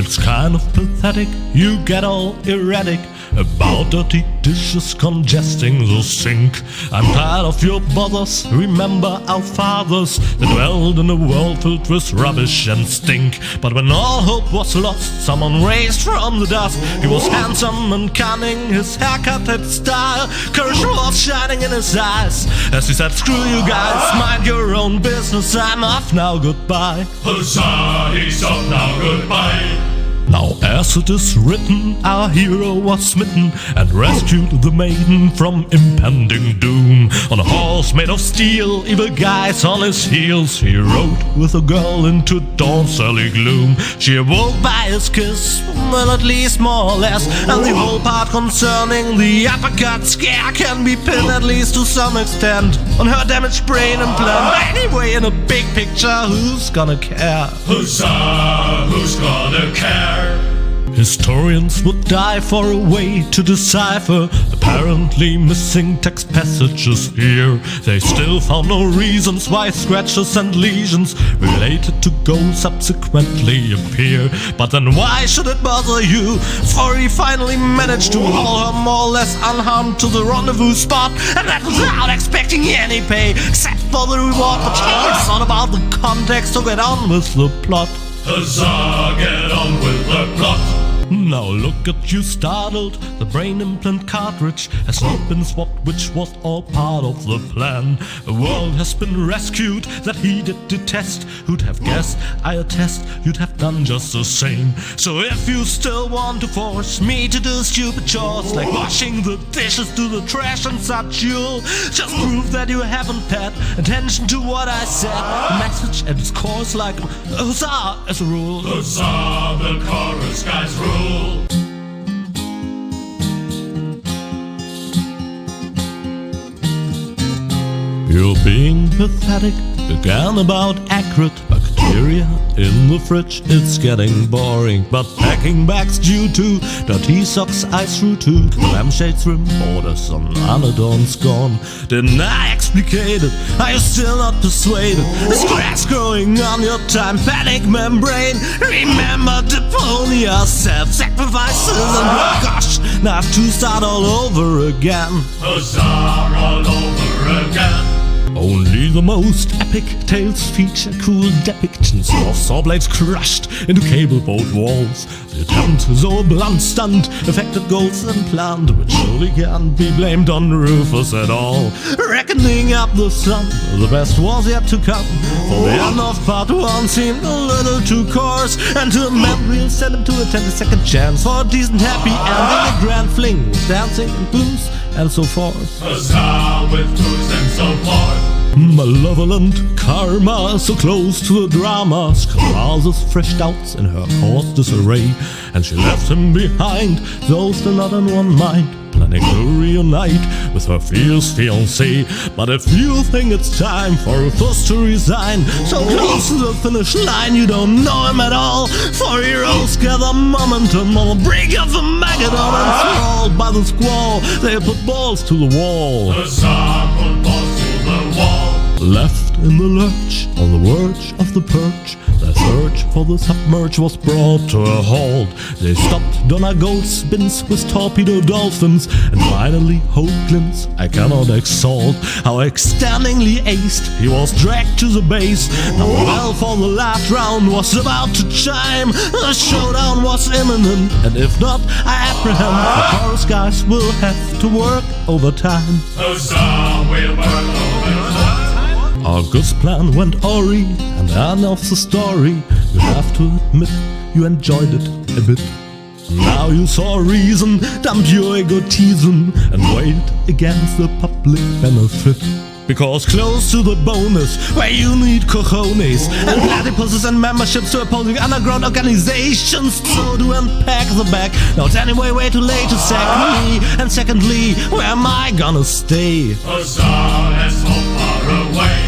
It's kind of pathetic, you get all erratic about dirty dishes congesting the sink. I'm tired of your bothers, remember our fathers that dwelled in a world filled with rubbish and stink. But when all hope was lost, someone raised from the dust. He was handsome and cunning, his haircut had style, courage was shining in his eyes as he said, screw you guys, mind your own business, I'm off now, goodbye. Huzzah, he's off now, goodbye. Now as it is written, our hero was smitten and rescued the maiden from impending doom. On a horse made of steel, evil guys on his heels, he rode with a girl into dawn's early gloom. She awoke by his kiss, well at least more or less, and the whole part concerning the uppercut scare can be pinned at least to some extent on her damaged brain implant. Anyway, in a big picture, who's gonna care? Huzzah, who's gonna care? Historians would die for a way to decipher apparently missing text passages here. They still found no reasons why scratches and lesions related to goals subsequently appear. But then why should it bother you? For he finally managed to haul her more or less unharmed to the rendezvous spot, and that without expecting any pay except for the reward. But it's not about the context, so get on with the plot. Huzzah, get on with the plot. Now look at you startled, the brain implant cartridge has not been swapped, which was all part of the plan. A world has been rescued that he did detest. Who'd have guessed, I attest, you'd have done just the same. So if you still want to force me to do stupid chores like washing the dishes, do the trash and such, you'll just prove that you haven't paid attention to what I said. The message at its core is like huzzah as a rule. Huzzah, the chorus guys rule. You're being pathetic, again about accurate bacteria in the fridge, it's getting boring. But packing bags due to dirty socks I threw to lampshades rim borders on unadorned scorn. Didn't I explicate it? Are you still not persuaded? Is grass growing on your tympanic membrane? Remember Deponia, self-sacrifices, and oh gosh, now I have to start all over again. Huzzah, all over again. Only the most epic tales feature cool depictions of saw blades crushed into cable boat walls. The attempt, though a blunt stunt, affected goals and planned, which surely can't be blamed on Rufus at all. Reckoning up the sum, the best was yet to come, for the end of part 1 seemed a little too coarse, and to amend we'll send him to a 10-second chance for a decent happy ending, a grand fling with dancing and booze and so forth. Huzzah, with booze and so forth. Malevolent karma, so close to the dramas, causes fresh doubts in her course disarray, and she left him behind, though still not in one mind, planning to reunite with her fierce fiancé. But if you think it's time for Rufus to resign, so close to the finish line you don't know him at all, for heroes gather momentum on the brink of the Magadon, and thralled by the squall they put balls to the wall. Huzzah, put balls to the wall. Left in the lurch, on the verge of the perch, their search for the submerge was brought to a halt. They stopped Donna Goldspins with torpedo dolphins, and finally Hope Glints I cannot exalt. How extendingly aced he was dragged to the base. Now the bell for the last round was about to chime. The showdown was imminent, and if not, I apprehend the chorus guys will have to work overtime. Huzzah, we'll work overtime. August's plan went awry, and end of the story. You have to admit you enjoyed it a bit. Now you saw reason, dump your egotism, and weigh it against the public benefit. Because close to the bonus, where you need cojones and platypuses and memberships to opposing underground organizations, so to unpack the bag. Now it's anyway way too late to sack me, and secondly, where am I gonna stay? Huzzah, that's so far away.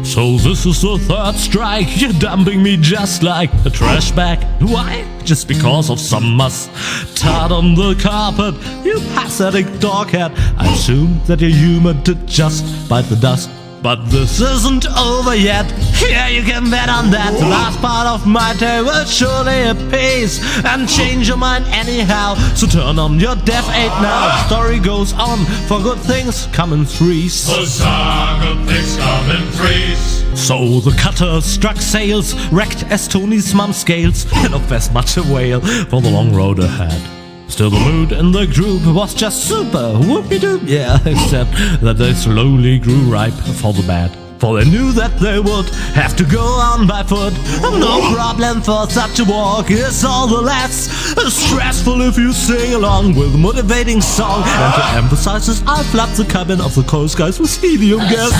So this is the third strike, you're dumping me just like a trash bag. Why? Just because of some muss tarred on the carpet, you pathetic doghead. I assume that your humor did just bite the dust. But this isn't over yet. Yeah, you can bet on that. The last part of my day will surely appease and change your mind anyhow. So turn on your Deaf 8 now. The story goes on, for good things come in threes. Huzzah, good things come in threes. So the cutter struck sails, wrecked as Tony's mum scales, and of as much a whale for the long road ahead. Still the mood in the group was just super, whoopie-doo, yeah, except that they slowly grew ripe for the bad. For they knew that they would have to go on by foot. No problem for such a walk, it's all the less stressful if you sing along with a motivating song. And to emphasize this, I'll flood the cabin of the Coast Guys with helium gas.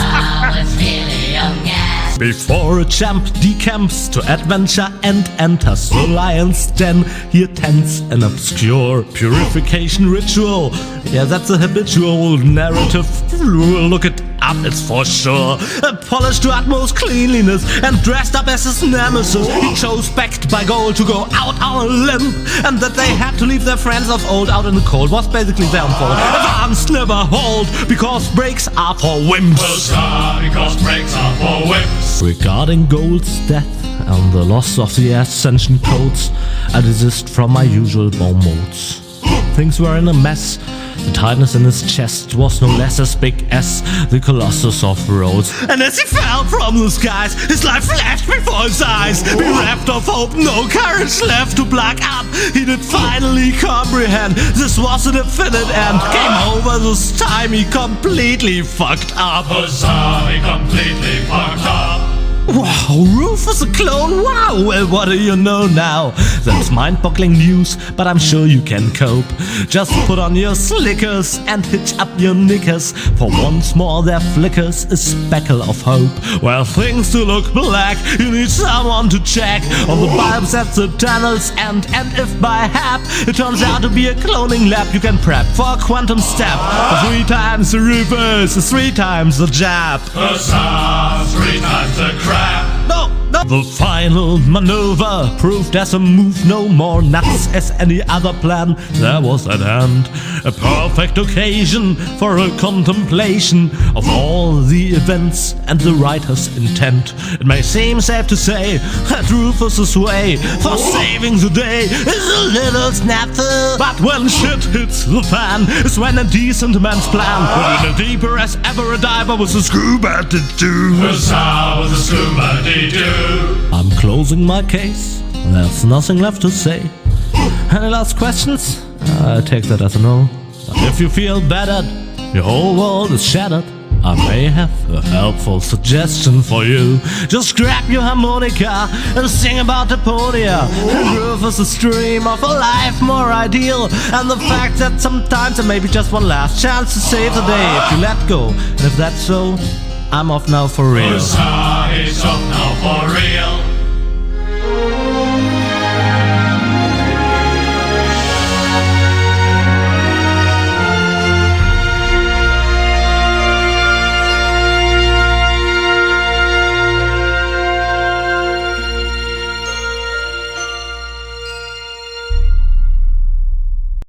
Before a champ decamps to adventure and enters the lion's den, he attends an obscure purification ritual. Yeah, that's a habitual narrative. Look it up, it's for sure. Polished to utmost cleanliness and dressed up as his nemesis, he chose, backed by gold, to go out on a limb. And that they had to leave their friends of old out in the cold was basically their own fault. Advance never hold, because breaks are for wimps. Because breaks are for wimps. Regarding Gold's death and the loss of the Ascension codes, I desist from my usual bomb modes. Things were in a mess. The tightness in his chest was no less as big as the Colossus of Rhodes. And as he fell from the skies, his life flashed before his eyes. Bereft of hope, no courage left to plug up, he did finally comprehend this was a definite end. Came over this time, he completely fucked up. Huzzah, he completely fucked up. Wow, Rufus a clone, wow, well what do you know now? That's mind-boggling news, but I'm sure you can cope. Just put on your slickers and hitch up your knickers, for once more there flickers a speckle of hope. Well, things do look black, you need someone to check on the bulbs at the tunnel's end, and if by hap it turns out to be a cloning lab, you can prep for a quantum step. 3 times the reverse, 3 times the jab. Huzzah, 3 times the crap. No. The final maneuver proved as a move no more nuts as any other plan there was at hand. A perfect occasion for a contemplation of all the events and the writer's intent. It may seem safe to say that Rufus's way for saving the day is a little snafu, but when shit hits the fan is when a decent man's plan put in a deeper as ever a diver with a scuba to do. Huzzah, with a scuba dee-doo. I'm closing my case, there's nothing left to say. Any last questions? I take that as a no. But if you feel battered, your whole world is shattered, I may have a helpful suggestion for you. Just grab your harmonica and sing about Deponia, and Rufus' dream of a life more ideal, and the fact that sometimes there may be just one last chance to save the day if you let go. And if that's so, I'm off now for real. Huzzah, he's off now for real.